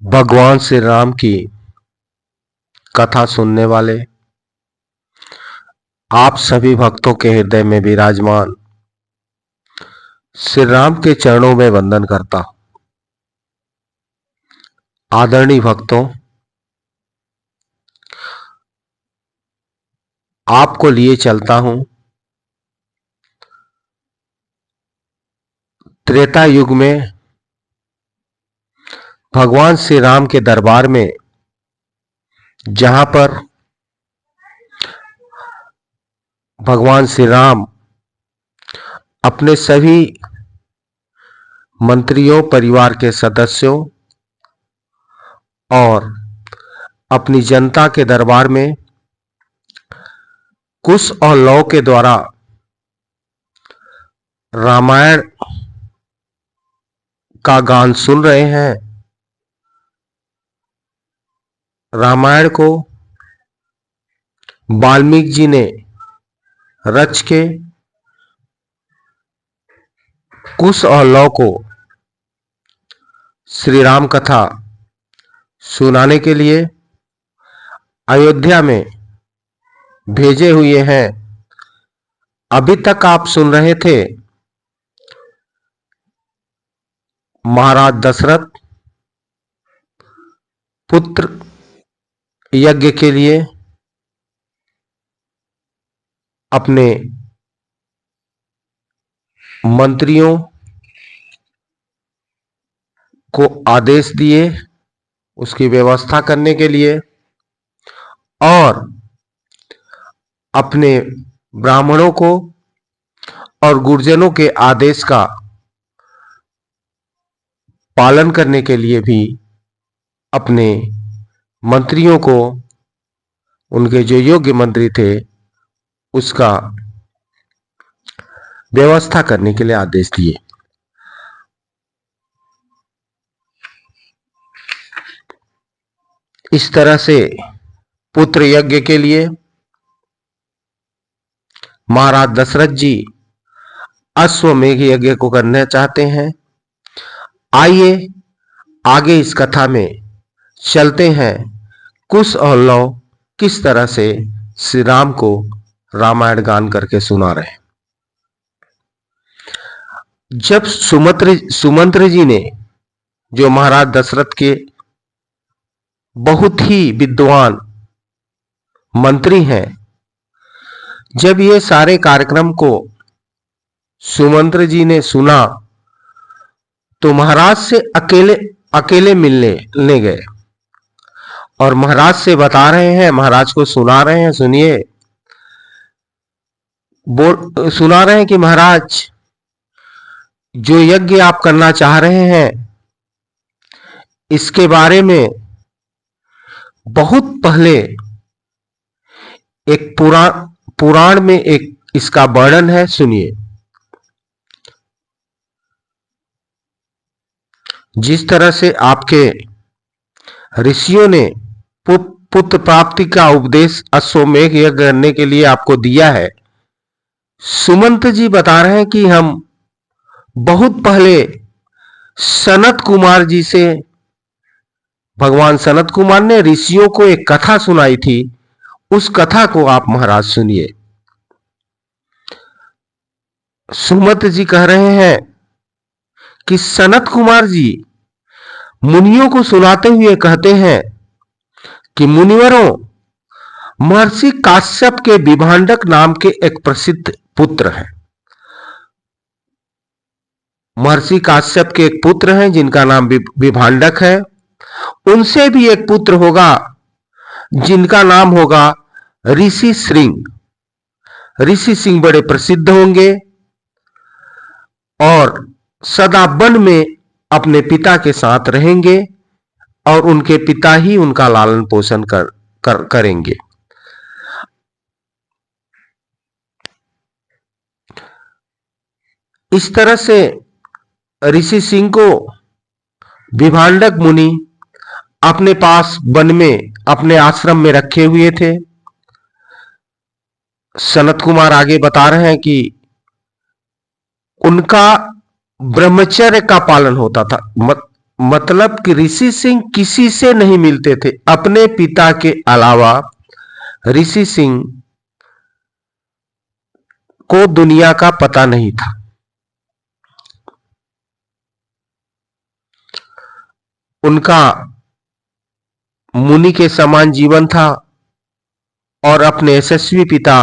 भगवान श्री राम की कथा सुनने वाले आप सभी भक्तों के हृदय में विराजमान श्री राम के चरणों में वंदन करता हूं। आदरणीय भक्तों, आपको लिए चलता हूं त्रेता युग में भगवान श्री राम के दरबार में, जहां पर भगवान श्री राम अपने सभी मंत्रियों, परिवार के सदस्यों और अपनी जनता के दरबार में कुश और लौ के द्वारा रामायण का गान सुन रहे हैं। रामायण को वाल्मीकि जी ने रच के कुश और लौ को श्री राम कथा सुनाने के लिए अयोध्या में भेजे हुए हैं। अभी तक आप सुन रहे थे महाराज दशरथ पुत्र यज्ञ के लिए अपने मंत्रियों को आदेश दिए उसकी व्यवस्था करने के लिए, और अपने ब्राह्मणों को और गुरजनों के आदेश का पालन करने के लिए भी अपने मंत्रियों को, उनके जो योग्य मंत्री थे, उसका व्यवस्था करने के लिए आदेश दिए। इस तरह से पुत्र यज्ञ के लिए महाराज दशरथ जी अश्वमेघ यज्ञ को करना चाहते हैं। आइए आगे इस कथा में चलते हैं। कुश और लौ किस तरह से श्री राम को रामायण गान करके सुना रहे हैं। जब सुमंत्र जी ने, जो महाराज दशरथ के बहुत ही विद्वान मंत्री हैं, जब ये सारे कार्यक्रम को सुमंत्र जी ने सुना तो महाराज से अकेले मिलने गए और महाराज से बता रहे हैं, महाराज को सुना रहे हैं। सुनिए, सुना रहे हैं कि महाराज, जो यज्ञ आप करना चाह रहे हैं, इसके बारे में बहुत पहले एक पुराण में एक इसका वर्णन है। सुनिए, जिस तरह से आपके ऋषियों ने पुत्र प्राप्ति का उपदेश अश्वमेघ यज्ञ करने के लिए आपको दिया है, सुमंत जी बता रहे हैं कि हम बहुत पहले सनत कुमार जी से, भगवान सनत कुमार ने ऋषियों को एक कथा सुनाई थी, उस कथा को आप महाराज सुनिए। सुमंत जी कह रहे हैं कि सनत कुमार जी मुनियों को सुनाते हुए कहते हैं कि मुनिवरों, महर्षि काश्यप के विभांडक नाम के एक प्रसिद्ध पुत्र हैं। महर्षि काश्यप के एक पुत्र हैं जिनका नाम विभांडक है। उनसे भी एक पुत्र होगा जिनका नाम होगा ऋषि सिंह। ऋषि सिंह बड़े प्रसिद्ध होंगे और सदा वन में अपने पिता के साथ रहेंगे और उनके पिता ही उनका लालन पोषण करेंगे। इस तरह से ऋषि सिंह को विभांडक मुनि अपने पास वन में, अपने आश्रम में रखे हुए थे। सनत कुमार आगे बता रहे हैं कि उनका ब्रह्मचर्य का पालन होता था, मतलब कि ऋषि सिंह किसी से नहीं मिलते थे, अपने पिता के अलावा ऋषि सिंह को दुनिया का पता नहीं था। उनका मुनि के समान जीवन था और अपने यशस्वी पिता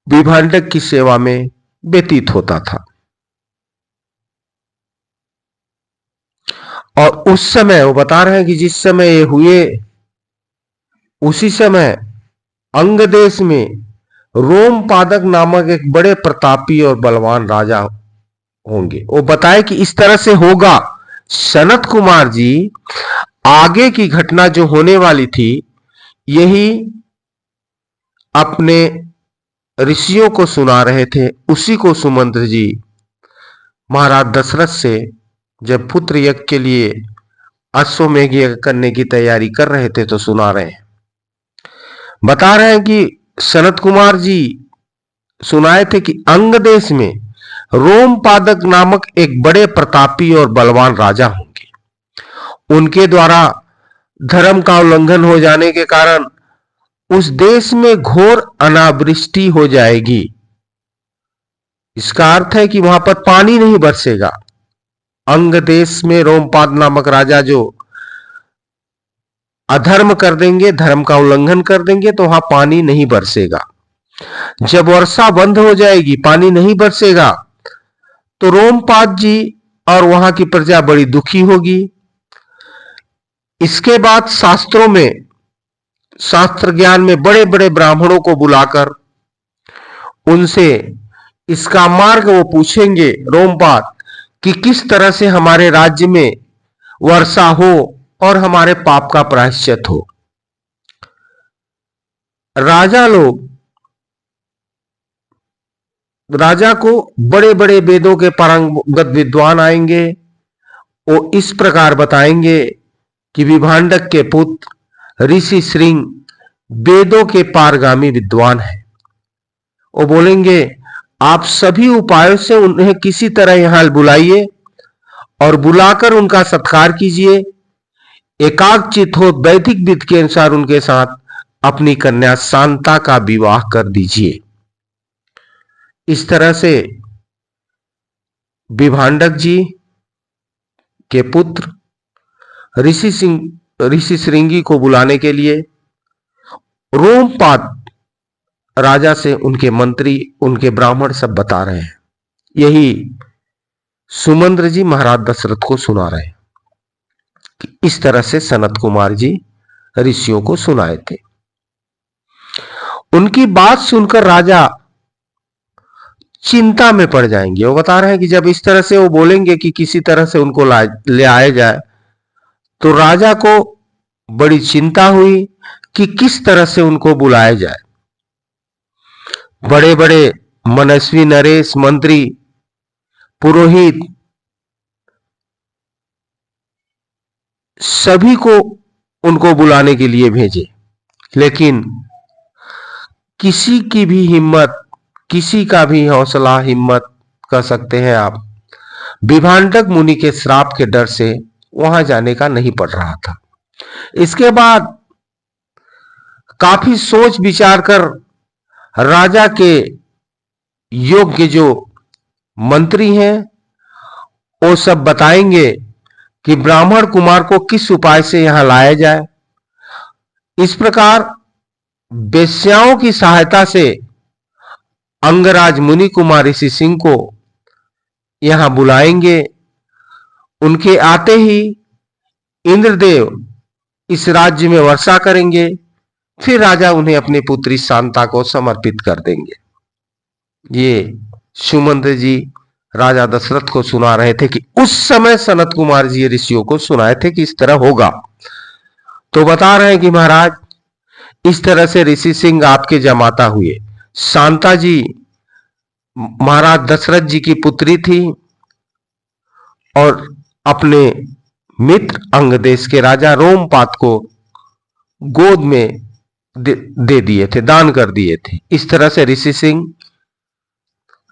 विभांडक की सेवा में व्यतीत होता था। और उस समय वो बता रहे हैं कि जिस समय ये हुए उसी समय अंग देश में रोम पादक नामक एक बड़े प्रतापी और बलवान राजा होंगे। वो बताए कि इस तरह से होगा। सनत कुमार जी आगे की घटना जो होने वाली थी यही अपने ऋषियों को सुना रहे थे। उसी को सुमंत्र जी महाराज दशरथ से जब पुत्र यज्ञ के लिए अश्वमेघ यज्ञ करने की तैयारी कर रहे थे तो सुना रहे हैं। बता रहे हैं कि सनत कुमार जी सुनाए थे कि अंग देश में रोम पादक नामक एक बड़े प्रतापी और बलवान राजा होंगे। उनके द्वारा धर्म का उल्लंघन हो जाने के कारण उस देश में घोर अनावृष्टि हो जाएगी। इसका अर्थ है कि वहां पर पानी नहीं बरसेगा। अंग देश में रोमपाद नामक राजा जो अधर्म कर देंगे, धर्म का उल्लंघन कर देंगे तो वहां पानी नहीं बरसेगा। जब वर्षा बंद हो जाएगी, पानी नहीं बरसेगा, तो रोमपाद जी और वहां की प्रजा बड़ी दुखी होगी। इसके बाद शास्त्रों में, शास्त्र ज्ञान में बड़े बड़े ब्राह्मणों को बुलाकर उनसे इसका मार्ग वो पूछेंगे रोमपाद कि किस तरह से हमारे राज्य में वर्षा हो और हमारे पाप का प्रायश्चित हो। राजा को बड़े बड़े वेदों के पारंगत विद्वान आएंगे। वो इस प्रकार बताएंगे कि विभांडक के पुत्र ऋषि श्रृंग वेदों के पारगामी विद्वान हैं। वो बोलेंगे आप सभी उपायों से उन्हें किसी तरह यहां बुलाइए और बुलाकर उनका सत्कार कीजिए। एकाग्रचित हो वैदिक विधि के अनुसार उनके साथ अपनी कन्या शांता का विवाह कर दीजिए। इस तरह से विभांडक जी के पुत्र ऋषि श्रृंगी को बुलाने के लिए रोमपाद राजा से उनके मंत्री, उनके ब्राह्मण सब बता रहे हैं। यही सुमंत्र जी महाराज दशरथ को सुना रहे हैं कि इस तरह से सनत कुमार जी ऋषियों को सुनाए थे। उनकी बात सुनकर राजा चिंता में पड़ जाएंगे। वो बता रहे हैं कि जब इस तरह से वो बोलेंगे कि किसी तरह से उनको ले आया जाए, तो राजा को बड़ी चिंता हुई कि किस तरह से उनको बुलाया जाए। बड़े बड़े मनस्वी नरेश, मंत्री, पुरोहित सभी को उनको बुलाने के लिए भेजे, लेकिन किसी की भी हिम्मत, किसी का भी हौसला, हिम्मत कह सकते हैं आप, विभांडक मुनि के श्राप के डर से वहां जाने का नहीं पड़ रहा था। इसके बाद काफी सोच विचार कर राजा के योग्य जो मंत्री हैं वो सब बताएंगे कि ब्राह्मण कुमार को किस उपाय से यहां लाया जाए। इस प्रकार वेश्याओं की सहायता से अंगराज मुनि कुमार ऋषि सिंह को यहां बुलाएंगे। उनके आते ही इंद्रदेव इस राज्य में वर्षा करेंगे, फिर राजा उन्हें अपनी पुत्री शांता को समर्पित कर देंगे। ये सुमंत्र जी राजा दशरथ को सुना रहे थे कि उस समय सनत कुमार जी ऋषियों को सुनाए थे कि इस तरह होगा। तो बता रहे हैं कि महाराज इस तरह से ऋषि सिंह आपके जमाता हुए। शांता जी महाराज दशरथ जी की पुत्री थी और अपने मित्र अंग देश के राजा रोमपाद को गोद में दे दिए थे, दान कर दिए थे। इस तरह से ऋषि सिंह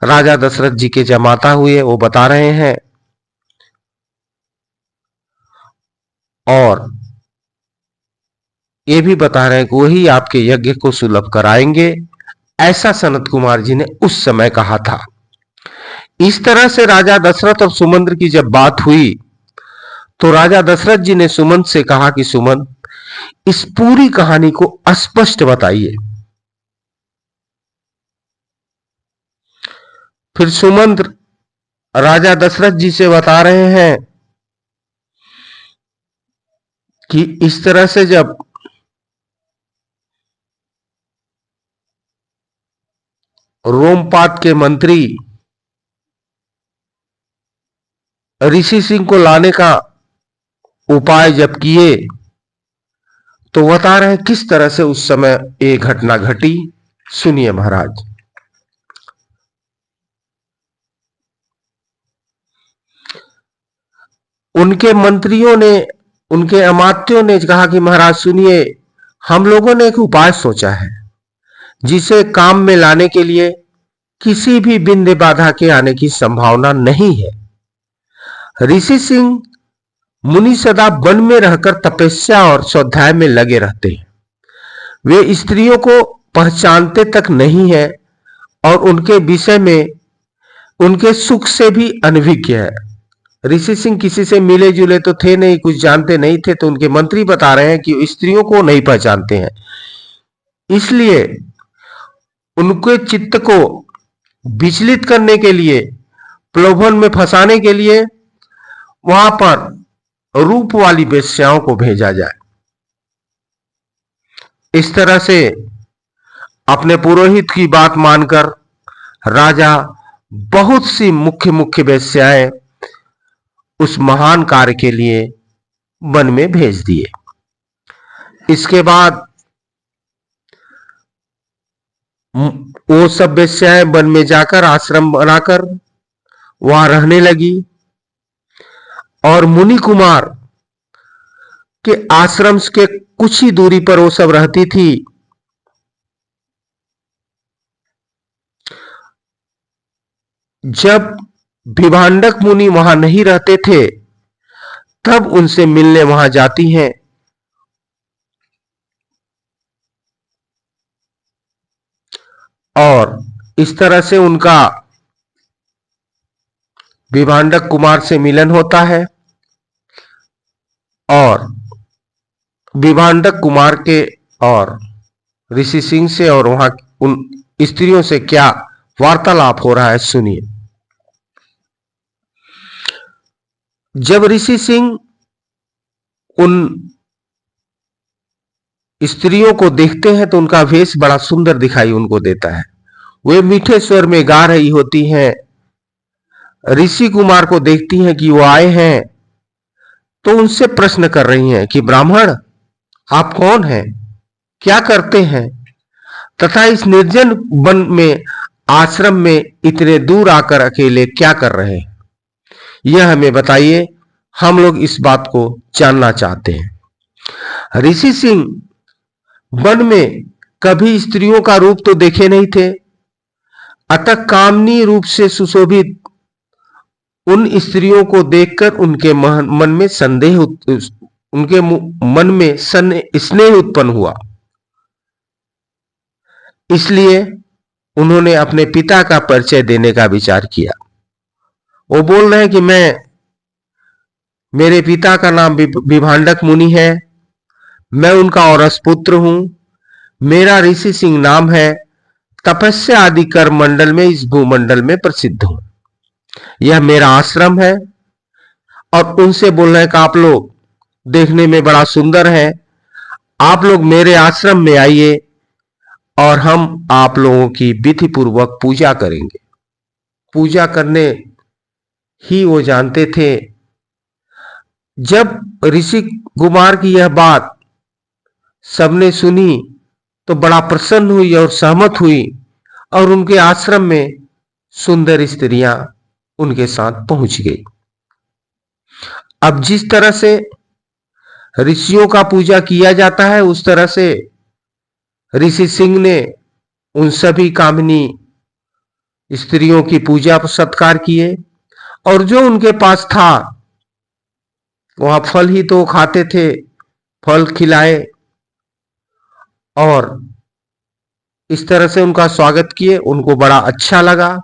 राजा दशरथ जी के जमाता हुए वो बता रहे हैं, और ये भी बता रहे हैं कि वही आपके यज्ञ को सुलभ कराएंगे, ऐसा सनत कुमार जी ने उस समय कहा था। इस तरह से राजा दशरथ और सुमंत्र की जब बात हुई तो राजा दशरथ जी ने सुमंत से कहा कि सुमंत, इस पूरी कहानी को स्पष्ट बताइए। फिर सुमंत्र राजा दशरथ जी से बता रहे हैं कि इस तरह से जब रोमपाद के मंत्री ऋषि सिंह को लाने का उपाय जब किए तो बता रहे हैं किस तरह से उस समय ये घटना घटी। सुनिए महाराज। उनके मंत्रियों ने, उनके अमात्यों ने कहा कि महाराज सुनिए, हम लोगों ने एक उपाय सोचा है जिसे काम में लाने के लिए किसी भी बिंदु बाधा के आने की संभावना नहीं है। ऋषि सिंह मुनि सदा वन में रहकर तपस्या और स्वाध्याय में लगे रहते हैं। वे स्त्रियों को पहचानते तक नहीं है और उनके विषय में उनके सुख से भी अनभिज्ञ है। ऋषि सिंह किसी से मिले जुले तो थे नहीं, कुछ जानते नहीं थे, तो उनके मंत्री बता रहे हैं कि स्त्रियों को नहीं पहचानते हैं, इसलिए उनके चित्त को विचलित करने के लिए, प्रलोभन में फंसाने के लिए वहां पर रूप वाली वेश्याओं को भेजा जाए। इस तरह से अपने पुरोहित की बात मानकर राजा बहुत सी मुख्य मुख्य वेश्याएं उस महान कार्य के लिए वन में भेज दिए। इसके बाद वो सब वेश्याएं वन में जाकर आश्रम बनाकर वहां रहने लगी और मुनि कुमार के आश्रम के कुछ ही दूरी पर वो सब रहती थी। जब विभांडक मुनि वहां नहीं रहते थे तब उनसे मिलने वहां जाती हैं और इस तरह से उनका विभांडक कुमार से मिलन होता है और विभांडक कुमार के और ऋषि सिंह से और वहां उन स्त्रियों से क्या वार्तालाप हो रहा है, सुनिए। जब ऋषि सिंह उन स्त्रियों को देखते हैं तो उनका वेश बड़ा सुंदर दिखाई उनको देता है। वे मीठे स्वर में गा रही होती हैं। ऋषि कुमार को देखती हैं कि वो आए हैं तो उनसे प्रश्न कर रही हैं कि ब्राह्मण, आप कौन हैं, क्या करते हैं तथा इस निर्जन वन में आश्रम में इतने दूर आकर अकेले क्या कर रहे हैं, यह हमें बताइए, हम लोग इस बात को जानना चाहते हैं। ऋषि सिंह वन में कभी स्त्रियों का रूप तो देखे नहीं थे, अतः कामनी रूप से सुशोभित उन स्त्रियों को देखकर उनके मन में संदेह, उनके मन में स्नेह उत्पन्न हुआ। इसलिए उन्होंने अपने पिता का परिचय देने का विचार किया। वो बोल रहे हैं कि मेरे पिता का नाम विभांडक मुनि है, मैं उनका औरस पुत्र हूं, मेरा ऋषि सिंह नाम है, तपस्या आदि कर्म मंडल में इस भूमंडल में प्रसिद्ध हूं, यह मेरा आश्रम है। और उनसे बोल रहे हैं कि आप लोग देखने में बड़ा सुंदर है, आप लोग मेरे आश्रम में आइए और हम आप लोगों की विधि पूर्वक पूजा करेंगे। पूजा करने ही वो जानते थे। जब ऋषि कुमार की यह बात सबने सुनी तो बड़ा प्रसन्न हुई और सहमत हुई और उनके आश्रम में सुंदर स्त्रियां उनके साथ पहुंच गई। अब जिस तरह से ऋषियों का पूजा किया जाता है उस तरह से ऋषि सिंह ने उन सभी कामिनी स्त्रियों की पूजा सत्कार किए, और जो उनके पास था वहां फल ही तो खाते थे, फल खिलाए और इस तरह से उनका स्वागत किए। उनको बड़ा अच्छा लगा।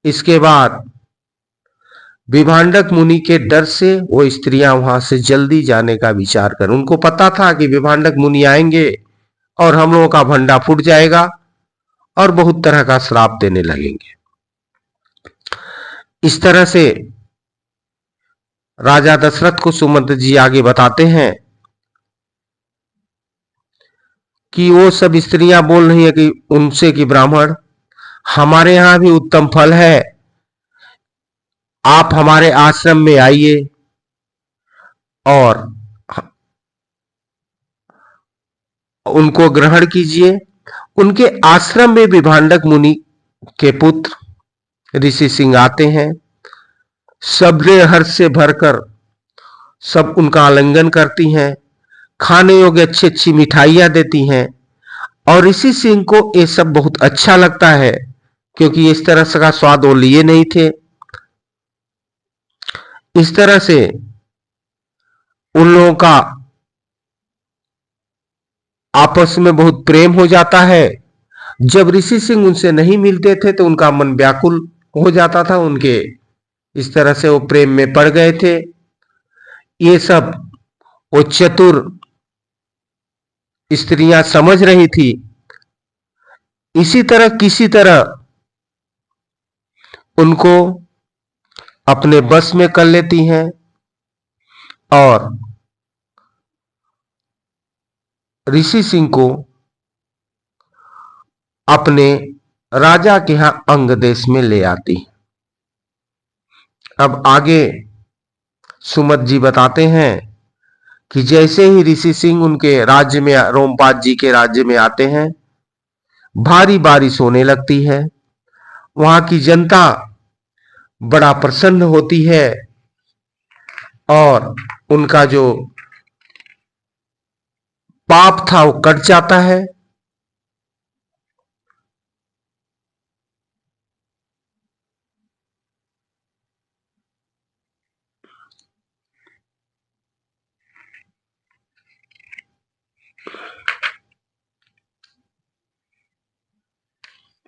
इसके बाद विभांडक मुनि के डर से वो स्त्रियां वहां से जल्दी जाने का विचार कर, उनको पता था कि विभांडक मुनि आएंगे और हम लोगों का भंडा फूट जाएगा और बहुत तरह का श्राप देने लगेंगे। इस तरह से राजा दशरथ को सुमंत जी आगे बताते हैं कि वो सब स्त्रियां बोल रही है कि उनसे कि ब्राह्मण, हमारे यहां भी उत्तम फल है, आप हमारे आश्रम में आइए और उनको ग्रहण कीजिए। उनके आश्रम में विभांडक मुनि के पुत्र ऋषि सिंह आते हैं। सबने हर्ष से भरकर सब उनका आलिंगन करती हैं, खाने योग्य अच्छी अच्छी मिठाइयां देती हैं और ऋषि सिंह को ये सब बहुत अच्छा लगता है क्योंकि इस तरह से का स्वाद वो लिए नहीं थे। इस तरह से उन लोगों का आपस में बहुत प्रेम हो जाता है। जब ऋषि सिंह उनसे नहीं मिलते थे तो उनका मन व्याकुल हो जाता था। उनके इस तरह से वो प्रेम में पड़ गए थे। ये सब वो चतुर स्त्रियां समझ रही थी। इसी तरह किसी तरह उनको अपने बस में कर लेती हैं और ऋषि सिंह को अपने राजा के यहां अंग देश में ले आती। अब आगे सुमत जी बताते हैं कि जैसे ही ऋषि सिंह उनके राज्य में, रोमपाद जी के राज्य में आते हैं, भारी बारिश होने लगती है। वहां की जनता बड़ा प्रसन्न होती है और उनका जो पाप था वो कट जाता है।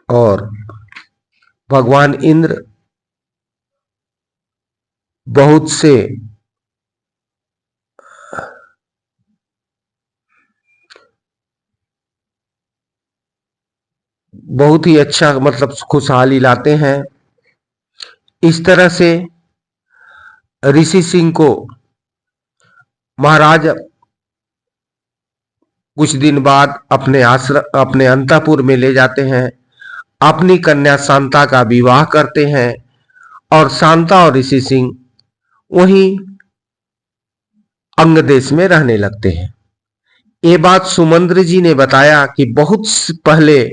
और भगवान इंद्र बहुत से बहुत ही अच्छा मतलब खुशहाली लाते हैं। इस तरह से ऋषि सिंह को महाराज कुछ दिन बाद अपने आश्रम, अपने अंतःपुर में ले जाते हैं। अपनी कन्या शांता का विवाह करते हैं और शांता और ऋषि सिंह वहीं अंग देश में रहने लगते हैं। ये बात सुमंद्र जी ने बताया कि बहुत पहले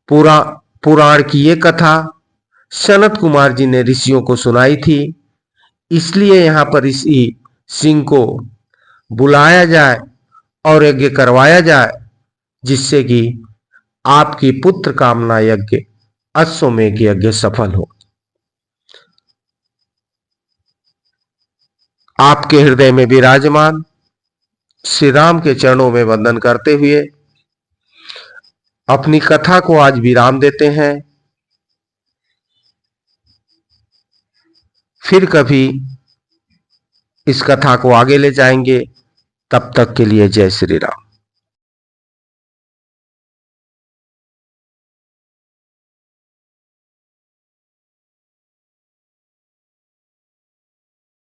पूरा पुराण की ये कथा सनत कुमार जी ने ऋषियों को सुनाई थी। इसलिए यहां पर ऋषि सिंह को बुलाया जाए और यज्ञ करवाया जाए जिससे कि आपकी पुत्र कामना यज्ञ, अश्वमेध यज्ञ सफल हो। आपके हृदय में विराजमान श्री राम के चरणों में वंदन करते हुए अपनी कथा को आज विराम देते हैं। फिर कभी इस कथा को आगे ले जाएंगे। तब तक के लिए जय श्री राम।